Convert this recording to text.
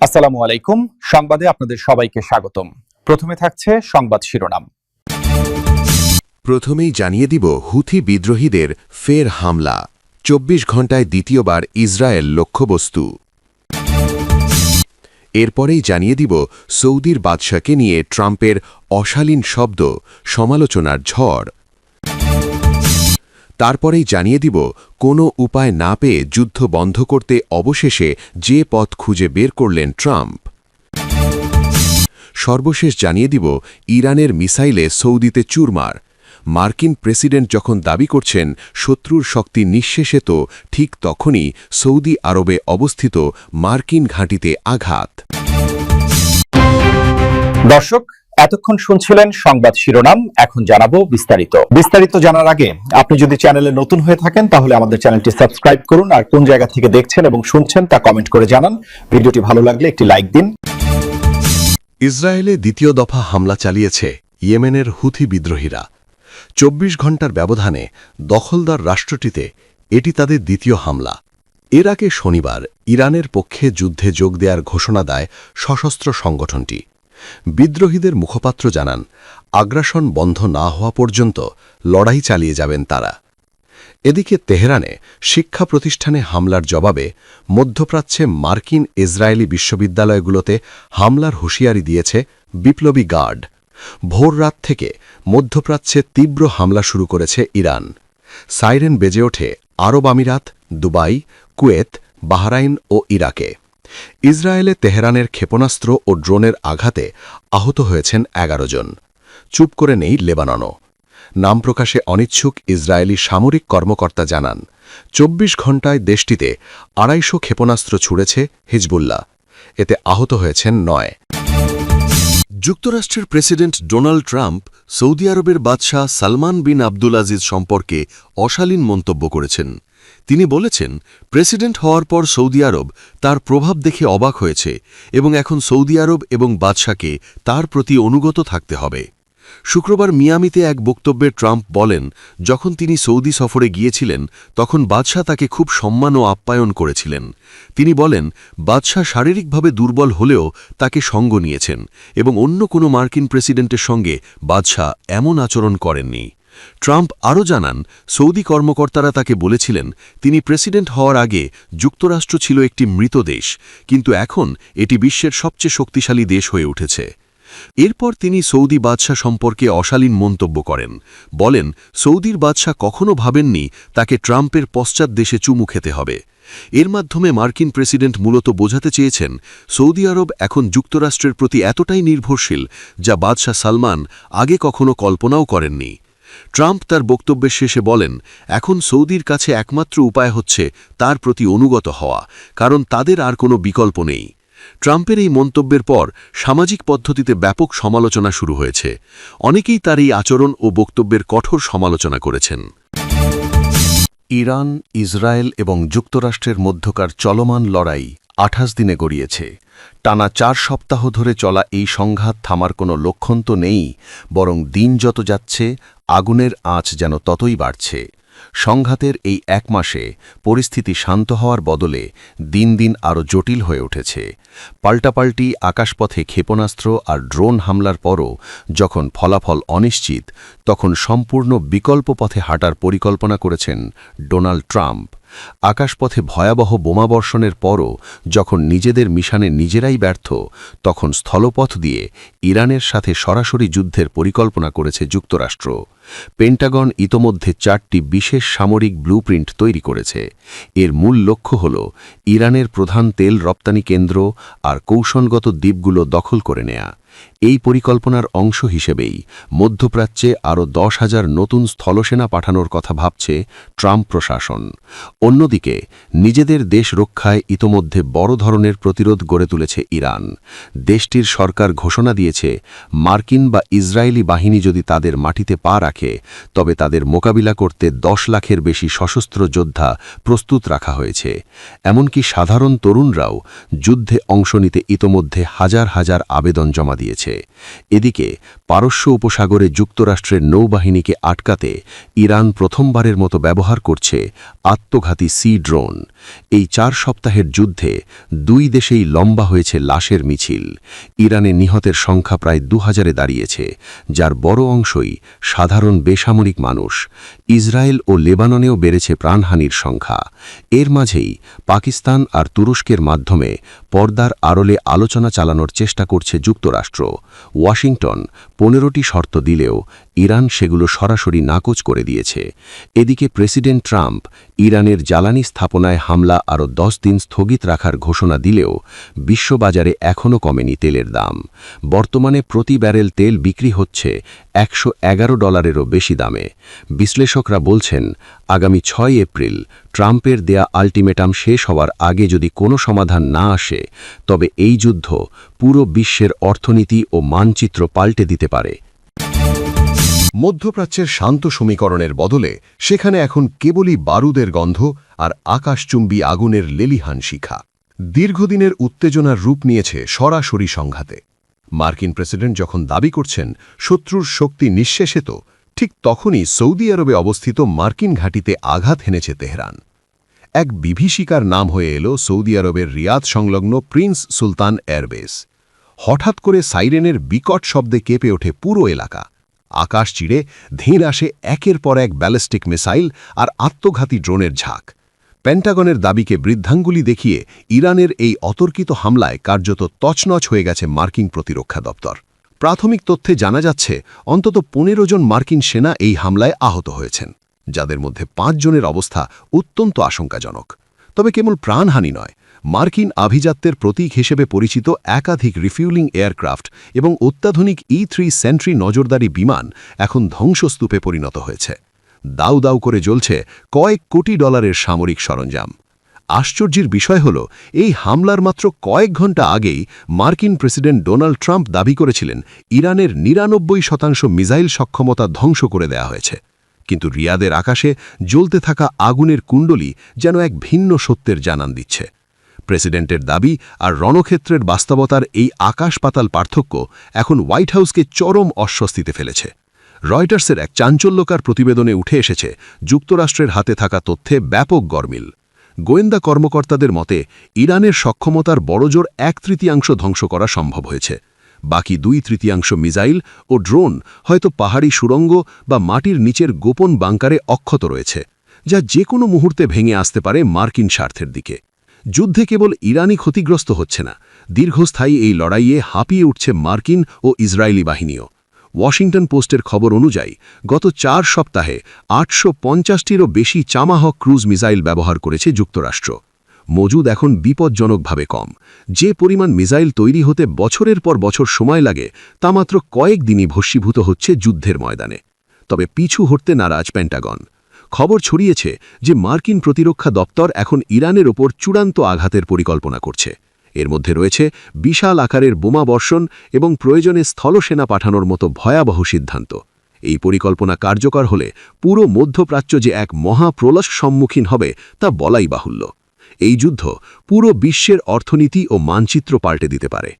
আসসালামু আলাইকুম। সংবাদে আপনাদের সবাইকে স্বাগতম। প্রথমে থাকছে সংবাদ শিরোনাম। প্রথমেই জানিয়ে দিব হুথি বিদ্রোহীদের ফের হামলা, ২৪ ঘণ্টায় দ্বিতীয়বার ইসরায়েল লক্ষ্যবস্তু। এরপরেই জানিয়ে দিব সৌদির বাদশাকে নিয়ে ট্রাম্পের অশালীন শব্দ, সমালোচনার ঝড়। তারপরেই জানিয়ে দিব কোনো উপায় না পেয়ে যুদ্ধ বন্ধ করতে অবশেষে যে পথ খুঁজে বের করলেন ট্রাম্প। সর্বশেষ জানিয়ে দিব ইরানের মিসাইলে সৌদিতে চুরমার। মার্কিন প্রেসিডেন্ট যখন দাবি করছেন শত্রুর শক্তি নিঃশেষে, তো ঠিক তখনই সৌদি আরবে অবস্থিত মার্কিন ঘাঁটিতে আঘাত। দর্শক, এতক্ষণ শুনছিলেন সংবাদ শিরোনাম। এখন জানাবো বিস্তারিত জানার আগে আপনি যদি চ্যানেলে নতুন হয়ে থাকেন তাহলে আমাদের চ্যানেলটি সাবস্ক্রাইব করুন, আর কোন জায়গা থেকে দেখছেন এবং শুনছেন তা কমেন্ট করে জানান। ভিডিওটি ভালো লাগলে একটি লাইক দিন। ইসরায়েলে দ্বিতীয় দফা হামলা চালিয়েছে ইয়েমেনের হুথি বিদ্রোহীরা। ২৪ ঘণ্টার ব্যবধানে দখলদার রাষ্ট্রটিতে এটি তাদের দ্বিতীয় হামলা। এর আগে শনিবার ইরানের পক্ষে যুদ্ধে যোগ দেওয়ার ঘোষণা দেয় সশস্ত্র সংগঠনটি। বিদ্রোহীদের মুখপাত্র জানান, আগ্রাসন বন্ধ না হওয়া পর্যন্ত লড়াই চালিয়ে যাবেন তারা। এদিকে তেহরানে শিক্ষা প্রতিষ্ঠানে হামলার জবাবে মধ্যপ্রাচ্যে মার্কিন ইসরায়েলি বিশ্ববিদ্যালয়গুলোতে হামলার হুঁশিয়ারি দিয়েছে বিপ্লবী গার্ড। ভোর রাত থেকে মধ্যপ্রাচ্যে তীব্র হামলা শুরু করেছে ইরান। সাইরেন বেজে ওঠে আরব আমিরাত, দুবাই, কুয়েত, বাহরাইন ও ইরাকে। ইসরায়েলে তেহরানের ক্ষেপণাস্ত্র ও ড্রোনের আঘাতে আহত হয়েছেন ১১ জন। চুপ করে নেই লেবাননও। নাম প্রকাশে অনিচ্ছুক ইসরায়েলি সামরিক কর্মকর্তা জানান, ২৪ ঘণ্টায় দেশটিতে ২৫০ ক্ষেপণাস্ত্র ছুড়েছে হিজবুল্লাহ। এতে আহত হয়েছেন ৯। যুক্তরাষ্ট্রের প্রেসিডেন্ট ডোনাল্ড ট্রাম্প সৌদি আরবের বাদশাহ সালমান বিন আবদুল আজিজ সম্পর্কে অশালীন মন্তব্য করেছেন। তিনি বলেছেন, প্রেসিডেন্ট হওয়ার পর সৌদি আরব তার প্রভাব দেখে অবাক হয়েছে এবং এখন সৌদি আরব এবং বাদশাকে তার প্রতি অনুগত থাকতে হবে। শুক্রবার মিয়ামিতে এক বক্তব্যে ট্রাম্প বলেন, যখন তিনি সৌদি সফরে গিয়েছিলেন তখন বাদশাহ তাকে খুব সম্মান ও আপ্যায়ন করেছিলেন। তিনি বলেন, বাদশাহ শারীরিকভাবে দুর্বল হলেও তাকে সঙ্গ নিয়েছেন এবং অন্য কোনো মার্কিন প্রেসিডেন্টের সঙ্গে বাদশাহ এমন আচরণ করেননি। ট্রাম্প আরও জানান, সৌদি কর্মকর্তারা তাকে বলেছিলেন তিনি প্রেসিডেন্ট হওয়ার আগে যুক্তরাষ্ট্র ছিল একটি মৃত দেশ, কিন্তু এখন এটি বিশ্বের সবচেয়ে শক্তিশালী দেশ হয়ে উঠেছে। এরপর তিনি সৌদি বাদশাহ সম্পর্কে অশালীন মন্তব্য করেন। বলেন, সৌদির বাদশাহ কখনও ভাবেননি তাকে ট্রাম্পের পশ্চাৎ দেশে চুমু খেতে হবে। এর মাধ্যমে মার্কিন প্রেসিডেন্ট মূলত বোঝাতে চেয়েছেন সৌদি আরব এখন যুক্তরাষ্ট্রের প্রতি এতটাই নির্ভরশীল যা বাদশাহ সালমান আগে কখনো কল্পনাও করেননি। ট্রাম্প তার বক্তব্যের শেষে বলেন, এখন সৌদির কাছে একমাত্র উপায় হচ্ছে তার প্রতি অনুগত হওয়া, কারণ তাদের আর কোনো বিকল্প নেই। ট্রাম্পের এই মন্তব্যের পর সামাজিক পদ্ধতিতে ব্যাপক সমালোচনা শুরু হয়েছে। অনেকেই তার এই আচরণ ও বক্তব্যের কঠোর সমালোচনা করেছেন। ইরান, ইসরায়েল এবং যুক্তরাষ্ট্রের মধ্যকার চলমান লড়াই ২৮ দিনে গড়িয়েছে। টানা ৪ সপ্তাহ ধরে চলা এই সংঘাত থামার কোনো লক্ষণ তো নেই, বরং দিন যত যাচ্ছে আগুনের আঁচ যেন ততই বাড়ছে। সংঘাতের এই ১ মাসে পরিস্থিতি শান্ত হওয়ার বদলে দিন দিন আরও জটিল হয়ে উঠেছে। পাল্টাপাল্টি আকাশপথে ক্ষেপণাস্ত্র আর ড্রোন হামলার পরও যখন ফলাফল অনিশ্চিত, তখন সম্পূর্ণ বিকল্প পথে হাঁটার পরিকল্পনা করেছেন ডোনাল্ড ট্রাম্প। আকাশপথে ভয়াবহ বোমাবর্ষণের পরও যখন নিজেদের মিশনে নিজেরাই ব্যর্থ, তখন স্থলপথ দিয়ে ইরানের সাথে সরাসরি যুদ্ধের পরিকল্পনা করেছে যুক্তরাষ্ট্র। পেন্টাগন ইতোমধ্যে ৪টি বিশেষ সামরিক ব্লুপ্রিন্ট তৈরি করেছে। এর মূল লক্ষ্য হল ইরানের প্রধান তেল রপ্তানি কেন্দ্র আর কৌশলগত দ্বীপগুলো দখল করে নেয়া। এই পরিকল্পনার অংশ হিসেবেই মধ্যপ্রাচ্যে আরও ১০,০০০ নতুন স্থলসেনা পাঠানোর কথা ভাবছে ট্রাম্প প্রশাসন। অন্যদিকে নিজেদের দেশ রক্ষায় ইতোমধ্যে বড় ধরনের প্রতিরোধ গড়ে তুলেছে ইরান। দেশটির সরকার ঘোষণা দিয়েছে, মার্কিন বা ইসরায়েলি বাহিনী যদি তাদের মাটিতে পা রাখে তবে তাদের মোকাবিলা করতে ১০ লাখের বেশি সশস্ত্র যোদ্ধা প্রস্তুত রাখা হয়েছে। এমনকি সাধারণ তরুণরাও যুদ্ধে অংশ নিতে ইতোমধ্যে হাজার হাজার আবেদন জমা দিয়েছে। এদিকে পারস্য উপসাগরে যুক্তরাষ্ট্রের নৌবাহিনীকে আটকাতে ইরান প্রথমবারের মতো ব্যবহার করছে আত্মঘাতী সি ড্রোন। এই 4 সপ্তাহের যুদ্ধে দুই দেশেই লম্বা হয়েছে লাশের মিছিল। ইরানে নিহতের সংখ্যা প্রায় 2000-এ দাঁড়িয়েছে, যার বড় অংশই সাধারণ বেসামরিক মানুষ। ইসরায়েল ও লেবাননেও বেড়েছে প্রাণহানির সংখ্যা। এর মাঝেই পাকিস্তান আর তুরস্কের মাধ্যমে পর্দার আড়লে আলোচনা চালানোর চেষ্টা করছে যুক্তরাষ্ট্র। ওয়াশিংটন 15টি শর্ত দিলেও ইরান সেগুলো সরাসরি নাকচ করে দিয়েছে। এদিকে প্রেসিডেন্ট ট্রাম্প ইরানের জ্বালানি স্থাপনায় হামলা আরও 10 দিন স্থগিত রাখার ঘোষণা দিলেও বিশ্ববাজারে এখনও কমেনি তেলের দাম। বর্তমানে প্রতি ব্যারেল তেল বিক্রি হচ্ছে $111-এরও বেশি দামে। বিশ্লেষকরা বলছেন, আগামী 6 এপ্রিল ট্রাম্পের দেয়া আল্টিমেটাম শেষ হওয়ার আগে যদি কোনো সমাধান না আসে, তবে এই যুদ্ধ পুরো বিশ্বের অর্থনীতি ও মানচিত্র পাল্টে দিতে পারে। মধ্যপ্রাচ্যের শান্ত সমীকরণের বদলে সেখানে এখন কেবলই বারুদের গন্ধ আর আকাশচুম্বী আগুনের লেলিহান শিখা। দীর্ঘদিনের উত্তেজনার রূপ নিয়েছে সরাসরি সংঘাতে। মার্কিন প্রেসিডেন্ট যখন দাবি করছেন শত্রুর শক্তি নিঃশেষিত, ঠিক তখনই সৌদি আরবে অবস্থিত মার্কিন ঘাঁটিতে আঘাত হেনেছে তেহরান। এক বিভীষিকার নাম হয়ে এলো সৌদি আরবের রিয়াদ সংলগ্ন প্রিন্স সুলতান এয়ারবেস। হঠাৎ করে সাইরেনের বিকট শব্দে কেঁপে ওঠে পুরো এলাকা। আকাশ চিড়ে ধীর আসে একের পর এক ব্যালিস্টিক মিসাইল আর আত্মঘাতী ড্রোনের ঝাঁক। পেন্টাগনের দাবিকে বৃদ্ধাঙ্গুলি দেখিয়ে ইরানের এই অতর্কিত হামলায় কার্যত তছনছ হয়ে গেছে মার্কিন প্রতিরক্ষা দপ্তর। প্রাথমিক তথ্যে জানা যাচ্ছে অন্তত 15 জন মার্কিন সেনা এই হামলায় আহত হয়েছেন, যাদের মধ্যে 5 জনের অবস্থা অত্যন্ত আশঙ্কাজনক। তবে কেবল প্রাণহানি নয়, মার্কিন আভিজাত্যের প্রতীক হিসেবে পরিচিত একাধিক রিফিউলিং এয়ারক্রাফট এবং অত্যাধুনিক E-3 সেন্ট্রি নজরদারি বিমান এখন ধ্বংসস্তূপে পরিণত হয়েছে। দাউ দাউ করে জ্বলছে কয়েক কোটি ডলারের সামরিক সরঞ্জাম। আশ্চর্যের বিষয় হল, এই হামলার মাত্র কয়েক ঘণ্টা আগেই মার্কিন প্রেসিডেন্ট ডোনাল্ড ট্রাম্প দাবি করেছিলেন ইরানের 99% মিসাইল সক্ষমতা ধ্বংস করে দেয়া হয়েছে। কিন্তু রিয়াদের আকাশে জ্বলতে থাকা আগুনের কুণ্ডলী যেন এক ভিন্ন সত্যের জানান দিচ্ছে। প্রেসিডেন্টের দাবি আর রণক্ষেত্রের বাস্তবতার এই আকাশ-পাতাল পার্থক্য এখন হোয়াইট হাউসকে চরম অস্বস্তিতে ফেলেছে। রয়টার্সের এক চাঞ্চল্যকর প্রতিবেদনে উঠে এসেছে যুক্তরাষ্ট্রের হাতে থাকা তথ্যে ব্যাপক গরমিল। গোয়েন্দা কর্মকর্তাদের মতে ইরানের সক্ষমতার বড়জোর 1/3 ধ্বংস করা সম্ভব হয়েছে। বাকি 2/3 মিসাইল ও ড্রোন হয়তো পাহাড়ি সুড়ঙ্গ বা মাটির নিচের গোপন বাংকারে অক্ষত রয়েছে, যা যে কোনো মুহূর্তে ভেঙে আসতে পারে মার্কিন স্বার্থের দিকে। যুদ্ধে কেবল ইরানি ক্ষতিগ্রস্ত হচ্ছে না, দীর্ঘস্থায়ী এই লড়াইয়ে হাঁপিয়ে উঠছে মার্কিন ও ইসরায়েলি বাহিনীও। ওয়াশিংটন পোস্টের খবর অনুযায়ী গত 4 সপ্তাহে 850টিরও বেশি চামাহক ক্রুজ মিসাইল ব্যবহার করেছে যুক্তরাষ্ট্র। মজুদ এখন বিপজ্জনকভাবে কম। যে পরিমাণ মিসাইল তৈরি হতে বছরের পর বছর সময় লাগে, তা মাত্র কয়েক দিনই ভস্মীভূত হচ্ছে যুদ্ধের ময়দানে। তবে পিছু হটতে নারাজ পেন্টাগন। খবর ছড়িয়েছে যে মার্কিন প্রতিরক্ষা দপ্তর এখন ইরানের ওপর চূড়ান্ত আঘাতের পরিকল্পনা করছে। এর মধ্যে রয়েছে বিশাল আকারের বোমা বর্ষণ এবং প্রয়োজনে স্থলসেনা পাঠানোর মতো ভয়াবহ সিদ্ধান্ত। এই পরিকল্পনা কার্যকর হলে পুরো মধ্যপ্রাচ্য যে এক মহাপ্রলয়ের সম্মুখীন হবে তা বলাই বাহুল্য। এই যুদ্ধ পুরো বিশ্বের অর্থনীতি ও মানচিত্র পাল্টে দিতে পারে।